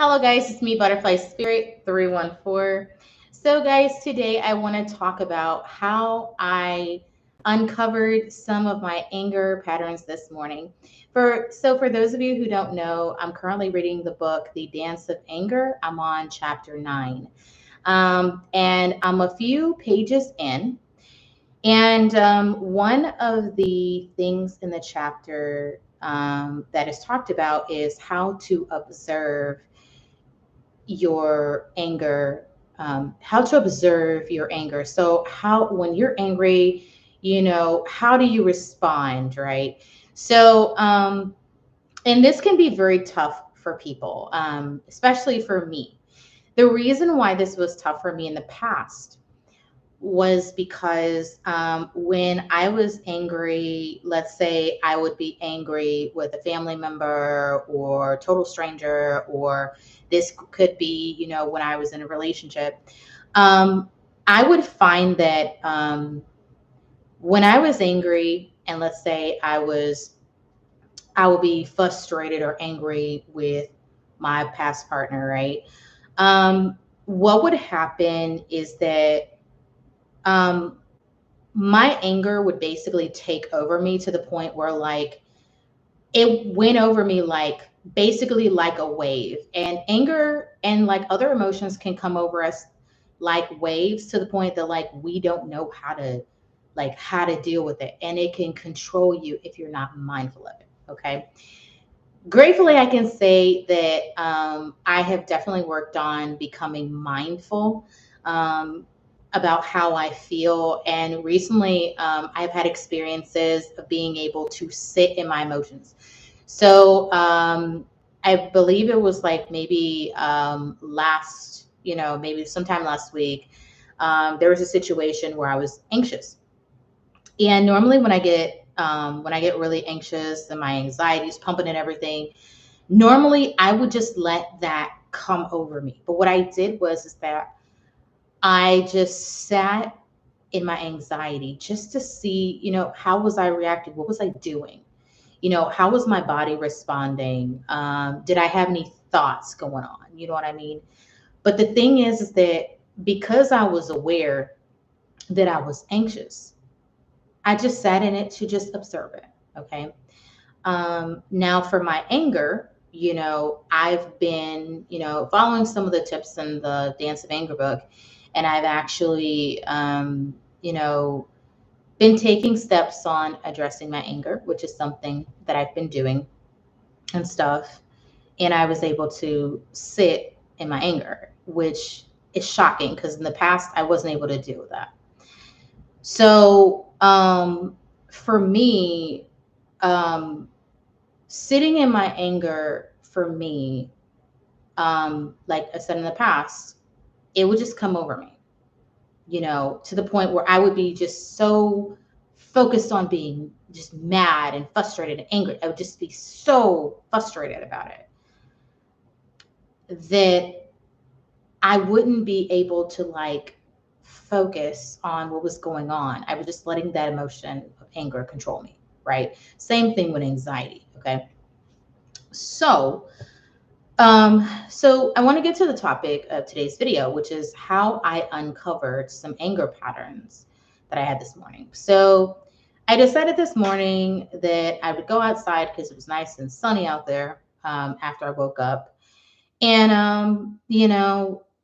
Hello, guys. It's me, Butterfly Spirit 314. So, guys, today I want to talk about how I uncovered some of my anger patterns this morning. For those of you who don't know, I'm currently reading the book The Dance of Anger. I'm on chapter 9. And I'm a few pages in. And one of the things in the chapter that is talked about is how to observe your anger, how to observe your anger. So, when you're angry, how do you respond, right? So, and this can be very tough for people, especially for me. The reason why this was tough for me in the past was because when I was angry, let's say I would be angry with a family member or total stranger, or this could be, when I was in a relationship, um, I would find that when I was angry, and let's say I would be frustrated or angry with my past partner, right? What would happen is that um, my anger would basically take over me to the point where like it went over me like basically like a wave. And anger and like other emotions can come over us like waves to the point that like we don't know how to deal with it, and it can control you if you're not mindful of it. Okay, gratefully I can say that I have definitely worked on becoming mindful um, about how I feel. And recently, I've had experiences of being able to sit in my emotions. So I believe it was like maybe maybe sometime last week, there was a situation where I was anxious. And normally when I get really anxious and my anxiety is pumping and everything, normally I would just let that come over me. But what I did was is that I just sat in my anxiety just to see, how was I reacting? What was I doing? How was my body responding? Did I have any thoughts going on? You know what I mean? But the thing is that because I was aware that I was anxious, I just sat in it to just observe it. Okay. Now, for my anger, I've been, following some of the tips in the Dance of Anger book, and I've actually, been taking steps on addressing my anger, which is something that I've been doing and stuff. And I was able to sit in my anger, which is shocking because in the past I wasn't able to deal with that. So, for me, um, sitting in my anger for me, like I said in the past, it would just come over me, to the point where I would be just so focused on being just mad and frustrated and angry. I would just be so frustrated about it that I wouldn't be able to like focus on what was going on. I was just letting that emotion of anger control me, right? Same thing with anxiety. Okay. So, so I want to get to the topic of today's video, which is how I uncovered some anger patterns that I had this morning. So I decided this morning that I would go outside because it was nice and sunny out there after I woke up. And,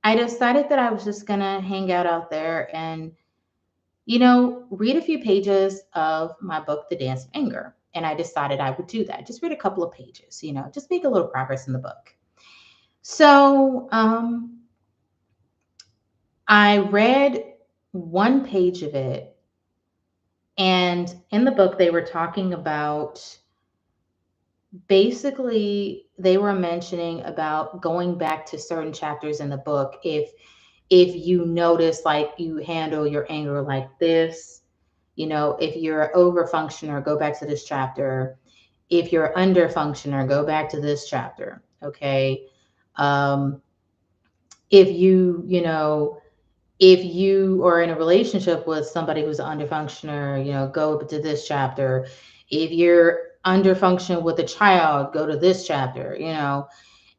I decided that I was just going to hang out there and, read a few pages of my book, The Dance of Anger. And I decided I would do that. Just read a couple of pages, just make a little progress in the book. So I read one page of it, and in the book, they were talking about basically, they were mentioning about going back to certain chapters in the book. If you notice, like you handle your anger like this, if you're an over functioner, go back to this chapter. If you're under functioner, go back to this chapter. Okay. Um, if if you are in a relationship with somebody who's an underfunctioner, go to this chapter. If you're underfunction with a child, go to this chapter,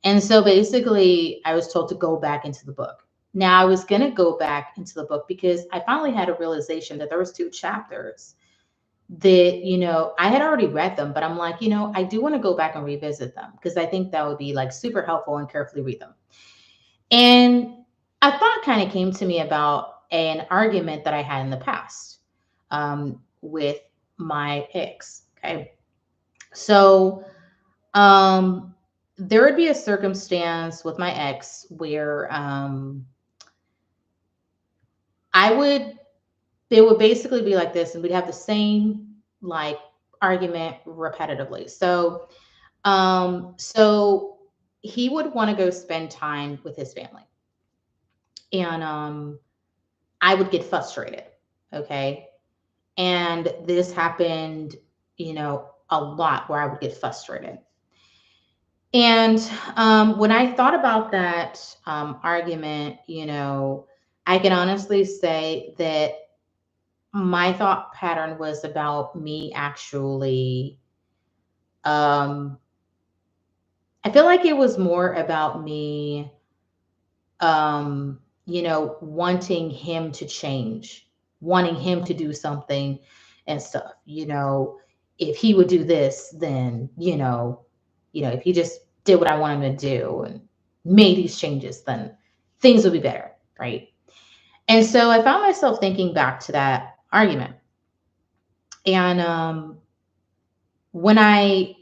And so basically, I was told to go back into the book. Now, I was going to go back into the book because I finally had a realization that there was two chapters that, I had already read them, but I'm like, I do want to go back and revisit them because I think that would be like super helpful and carefully read them. And a thought kind of came to me about an argument that I had in the past with my ex. Okay. So there would be a circumstance with my ex where I would, it would basically be like this, and we'd have the same like argument repetitively. So he would want to go spend time with his family. And I would get frustrated. Okay. And this happened, a lot where I would get frustrated. And when I thought about that argument, I can honestly say that my thought pattern was about me actually, um, I feel like it was more about me, wanting him to change, wanting him to do something and stuff. If he would do this, then, if he just did what I want him to do and made these changes, then things would be better. Right. And so I found myself thinking back to that argument. And when I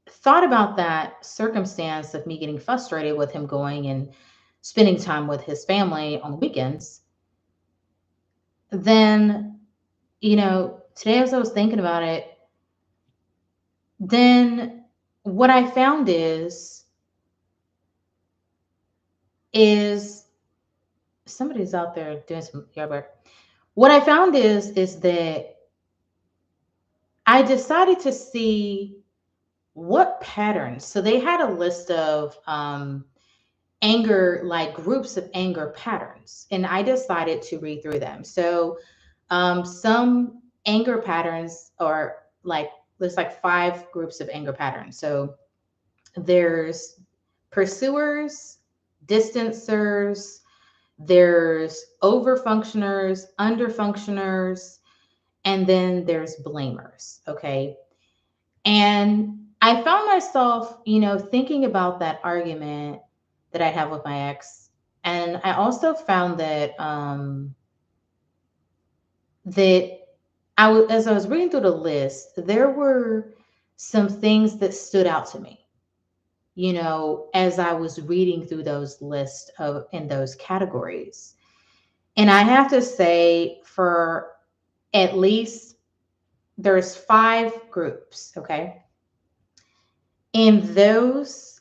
thought about that circumstance of me getting frustrated with him going and spending time with his family on the weekends, then, today as I was thinking about it, then what I found is somebody's out there doing some yard work. What I found is that I decided to see what patterns. So they had a list of anger, like groups of anger patterns, and I decided to read through them. So some anger patterns are like, there's like 5 groups of anger patterns. So there's pursuers, distancers, there's overfunctioners, underfunctioners, and then there's blamers. Okay. And I found myself, thinking about that argument that I have with my ex. And I also found that that as I was reading through the list, there were some things that stood out to me, as I was reading through those lists of in those categories. And I have to say, for at least there's 5 groups, okay? In those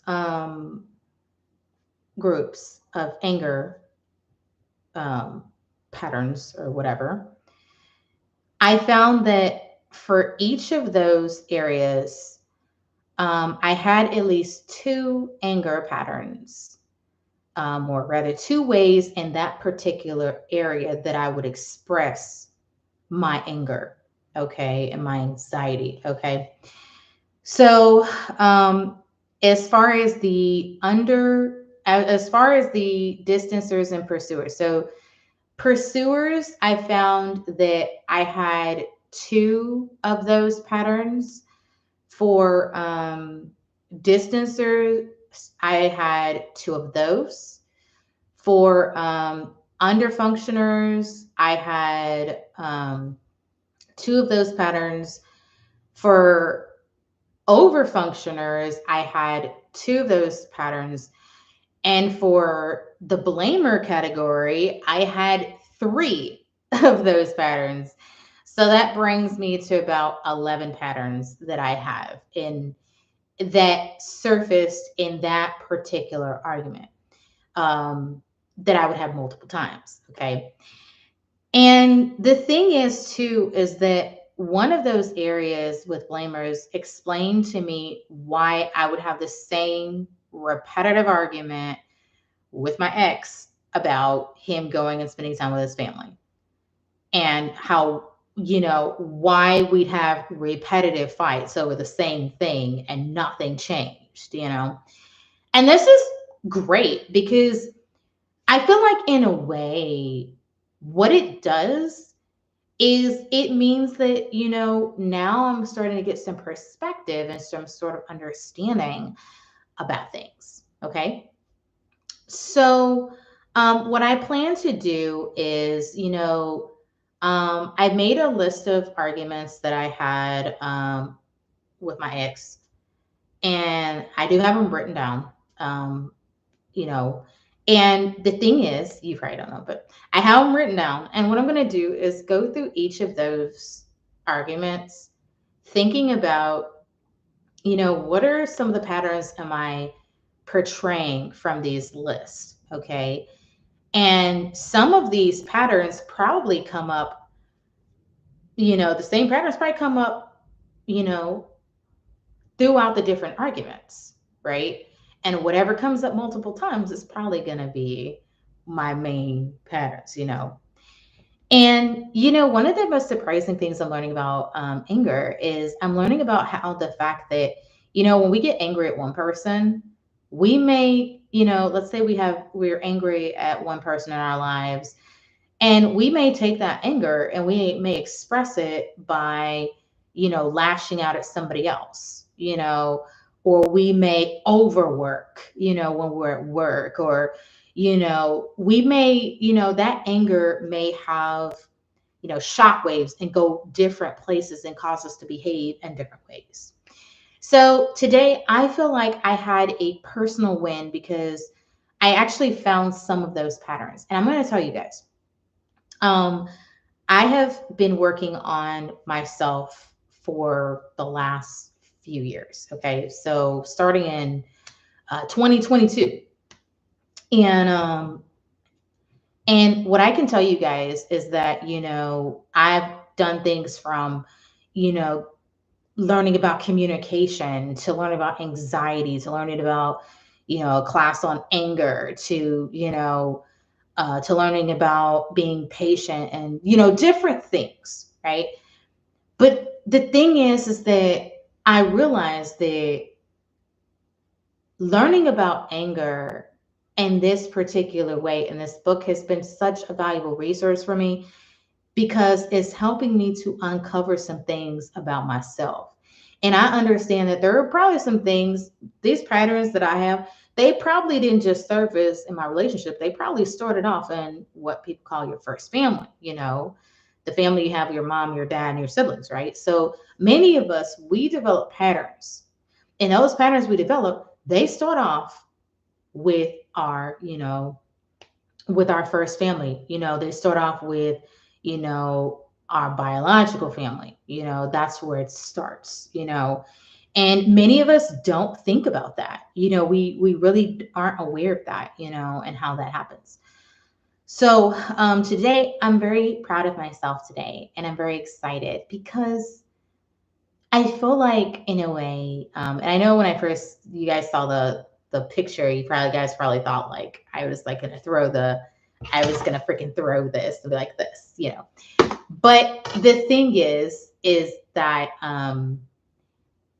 groups of anger um, patterns or whatever, I found that for each of those areas, I had at least 2 anger patterns, or rather 2 ways in that particular area that I would express my anger, okay, and my anxiety, okay. So, as far as the distancers and pursuers, so pursuers, I found that I had 2 of those patterns. For distancers, I had 2 of those. For underfunctioners, I had 2 of those patterns. For overfunctioners, I had 2 of those patterns. And for the blamer category, I had 3 of those patterns. So that brings me to about 11 patterns that I have in that surfaced in that particular argument, that I would have multiple times. Okay. And the thing is, too, is that one of those areas with blamers explained to me why I would have the same repetitive argument with my ex about him going and spending time with his family, and how, why we'd have repetitive fights over the same thing and nothing changed. And this is great because I feel like in a way, what it does is it means that, now I'm starting to get some perspective and some sort of understanding about things. Okay. So, what I plan to do is, I made a list of arguments that I had with my ex, and I do have them written down. Um, you know, and the thing is, you probably don't know, but I have them written down. And what I'm going to do is go through each of those arguments, thinking about, what are some of the patterns am I portraying from these lists? Okay. And some of these patterns probably come up, the same patterns probably come up, you know, throughout the different arguments, right? And whatever comes up multiple times is probably going to be my main patterns. And, one of the most surprising things I'm learning about anger is I'm learning about how the fact that, when we get angry at one person, we may, let's say we're angry at one person in our lives, and we may take that anger and we may express it by, lashing out at somebody else, or we may overwork, when we're at work, or, we may, that anger may have, shockwaves and go different places and cause us to behave in different ways. So today I feel like I had a personal win because I actually found some of those patterns. And I'm going to tell you guys. Um, I have been working on myself for the last few years. Okay. So starting in 2022. And, and what I can tell you guys is that, I've done things from, you know, learning about communication to learning about anxiety to learning about, a class on anger to learning about being patient and, different things, right? But the thing is that I realized that learning about anger in this particular way in this book has been such a valuable resource for me because it's helping me to uncover some things about myself. And I understand that there are probably some things, these patterns that I have, they probably didn't just surface in my relationship. They probably started off in what people call your first family, the family you have, your mom, your dad, and your siblings, right? So many of us, we develop patterns. And those patterns we develop, they start off with our first family. They start off with, our biological family. That's where it starts. And many of us don't think about that. We really aren't aware of that, and how that happens. So today, I'm very proud of myself today, and I'm very excited because I feel like, in a way, and I know when you guys saw the picture, guys probably thought like I was like I was gonna freaking throw this and be like this. But the thing is that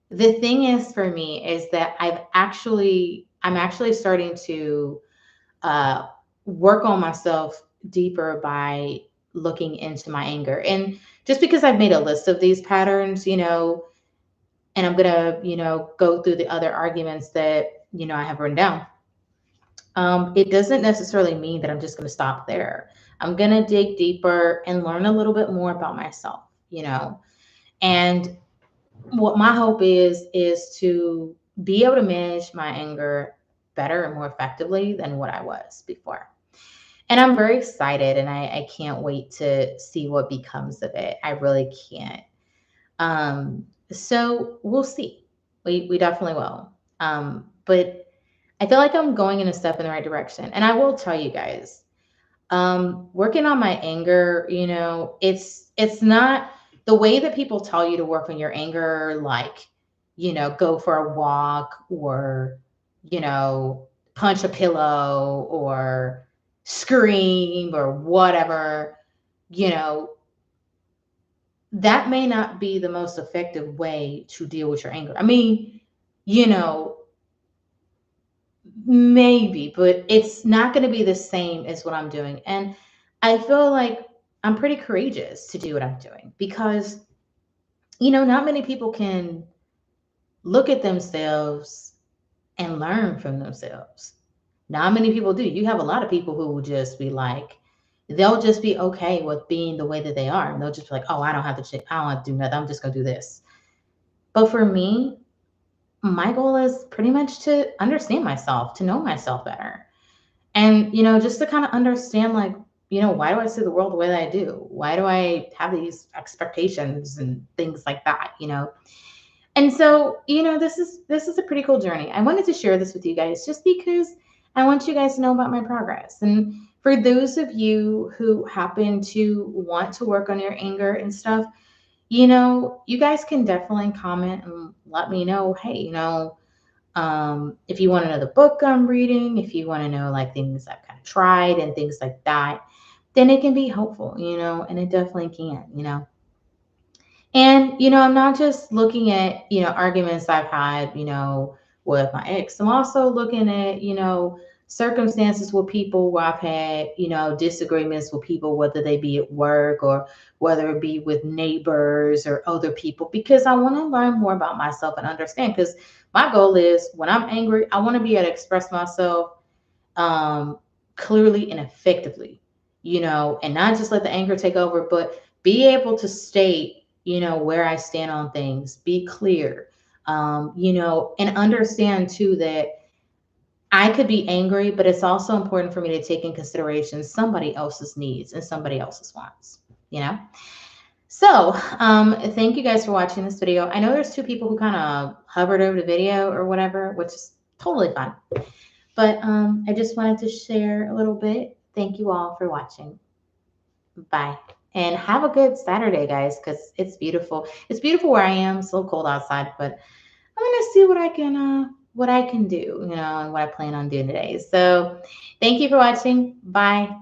the thing is for me is that I'm actually starting to uh, work on myself deeper by looking into my anger. And just because I've made a list of these patterns, and I'm gonna, go through the other arguments that, I have written down. It doesn't necessarily mean that I'm just gonna stop there. I'm gonna dig deeper and learn a little bit more about myself. And what my hope is to be able to manage my anger better and more effectively than what I was before. And I'm very excited and I can't wait to see what becomes of it. I really can't. So we'll see. We definitely will. But I feel like I'm going in a step in the right direction. And I will tell you guys, working on my anger, it's not the way that people tell you to work on your anger, like, go for a walk or, punch a pillow or scream or whatever, you know, that may not be the most effective way to deal with your anger. I mean, you know, maybe, but it's not going to be the same as what I'm doing. And I feel like I'm pretty courageous to do what I'm doing because, not many people can look at themselves and learn from themselves. Not many people do. You have a lot of people who will just be like, they'll just be okay with being the way that they are. And they'll just be like, oh, I don't have to check. I don't have to do nothing. I'm just going to do this. But for me, my goal is pretty much to understand myself, to know myself better. And, just to kind of understand, like, why do I see the world the way that I do? Why do I have these expectations and things like that? And so, this is a pretty cool journey. I wanted to share this with you guys just because I want you guys to know about my progress. And for those of you who happen to want to work on your anger and stuff, you guys can definitely comment and let me know, hey, if you want to know the book I'm reading, if you want to know like things I've kind of tried and things like that, then it can be helpful, and it definitely can. And, I'm not just looking at, arguments I've had, with my ex. I'm also looking at, circumstances with people where I've had, disagreements with people, whether they be at work or whether it be with neighbors or other people, because I want to learn more about myself and understand. Because my goal is when I'm angry, I want to be able to express myself um, clearly and effectively, and not just let the anger take over, but be able to state, where I stand on things, be clear, and understand too that I could be angry, but it's also important for me to take in consideration somebody else's needs and somebody else's wants, you know? So, thank you guys for watching this video. I know there's two people who kind of hovered over the video or whatever, which is totally fine. But I just wanted to share a little bit. Thank you all for watching. Bye. And have a good Saturday, guys, because it's beautiful. It's beautiful where I am. It's a little cold outside, but I'm gonna see what I can do, and what I plan on doing today. So thank you for watching. Bye.